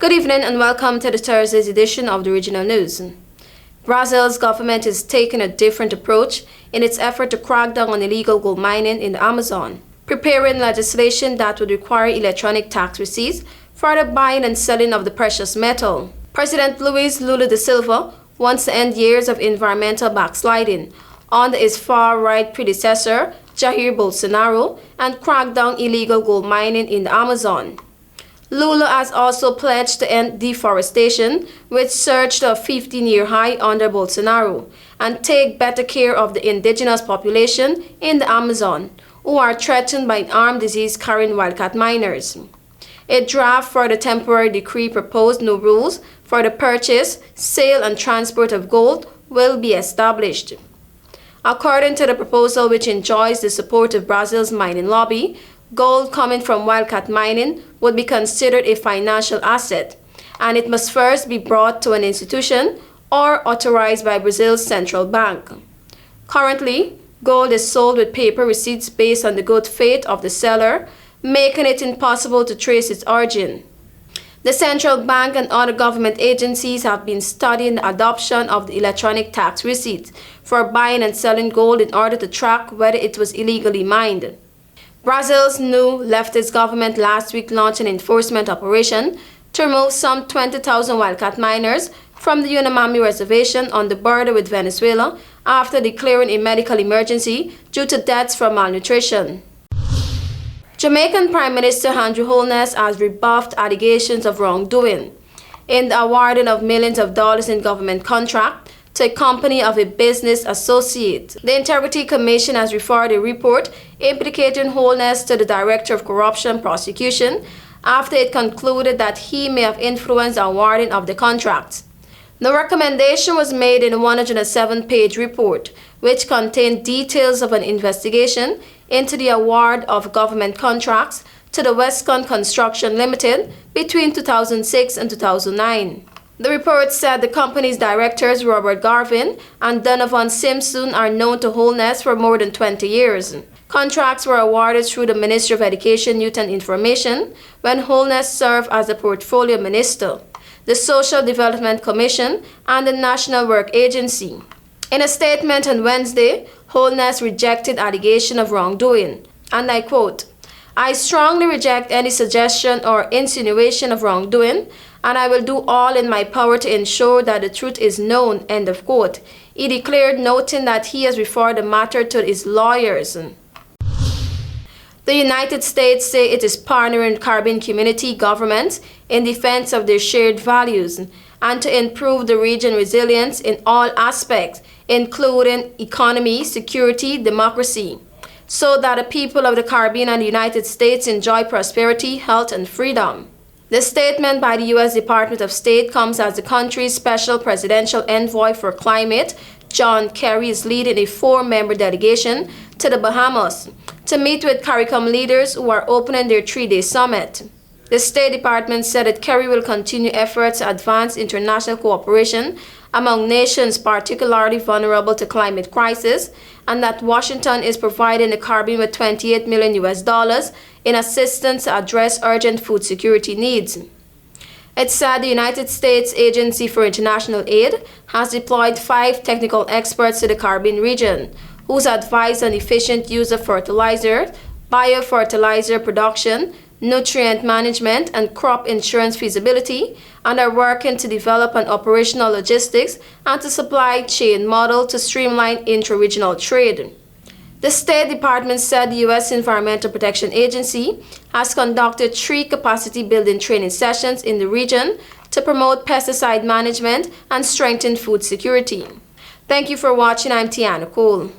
Good evening and welcome to the Thursday's edition of the Regional News. Brazil's government is taking a different approach in its effort to crack down on illegal gold mining in the Amazon, preparing legislation that would require electronic tax receipts for the buying and selling of the precious metal. President Luiz Lula da Silva wants to end years of environmental backsliding under his far-right predecessor, Jair Bolsonaro, and crack down illegal gold mining in the Amazon. Lula has also pledged to end deforestation, which surged to a 15-year high under Bolsonaro, and take better care of the indigenous population in the Amazon, who are threatened by armed disease-carrying wildcat miners. A draft for the temporary decree proposed new rules for the purchase, sale, and transport of gold will be established. According to the proposal, which enjoys the support of Brazil's mining lobby, gold coming from wildcat mining would be considered a financial asset, and it must first be brought to an institution or authorized by Brazil's central bank. Currently, gold is sold with paper receipts based on the good faith of the seller, making it impossible to trace its origin. The central bank and other government agencies have been studying the adoption of the electronic tax receipts for buying and selling gold in order to track whether it was illegally mined. Brazil's new leftist government last week launched an enforcement operation to remove some 20,000 wildcat miners from the Yanomami reservation on the border with Venezuela after declaring a medical emergency due to deaths from malnutrition. Jamaican Prime Minister Holness has rebuffed allegations of wrongdoing in the awarding of millions of dollars in government contracts to a company of a business associate. The Integrity Commission has referred a report implicating Holness to the Director of Corruption Prosecution after it concluded that he may have influenced the awarding of the contracts. The recommendation was made in a 107-page report, which contained details of an investigation into the award of government contracts to the Westcon Construction Limited between 2006 and 2009. The report said the company's directors, Robert Garvin and Donovan Simpson, are known to Holness for more than 20 years. Contracts were awarded through the Ministry of Education, Youth and Information when Holness served as the Portfolio Minister, the Social Development Commission, and the National Work Agency. In a statement on Wednesday, Holness rejected allegation of wrongdoing, and I quote, "I strongly reject any suggestion or insinuation of wrongdoing, and I will do all in my power to ensure that the truth is known," end of quote. He declared, noting that he has referred the matter to his lawyers. The United States say it is partnering with Caribbean community governments in defense of their shared values and to improve the region's resilience in all aspects, including economy, security, democracy, so that the people of the Caribbean and the United States enjoy prosperity, health, and freedom. The statement by the U.S. Department of State comes as the country's special presidential envoy for climate, John Kerry, is leading a 4-member delegation to the Bahamas to meet with CARICOM leaders who are opening their 3-day summit. The State Department said that Kerry will continue efforts to advance international cooperation among nations particularly vulnerable to climate crisis, and that Washington is providing the Caribbean with $28 million in assistance to address urgent food security needs. It said the United States Agency for International Aid has deployed 5 technical experts to the Caribbean region, whose advice on efficient use of fertilizer, biofertilizer production, nutrient management, and crop insurance feasibility, and are working to develop an operational logistics and to supply chain model to streamline intra-regional trade. The State Department said the U.S. Environmental Protection Agency has conducted 3 capacity building training sessions in the region to promote pesticide management and strengthen food security. Thank you for watching. I'm TIANA.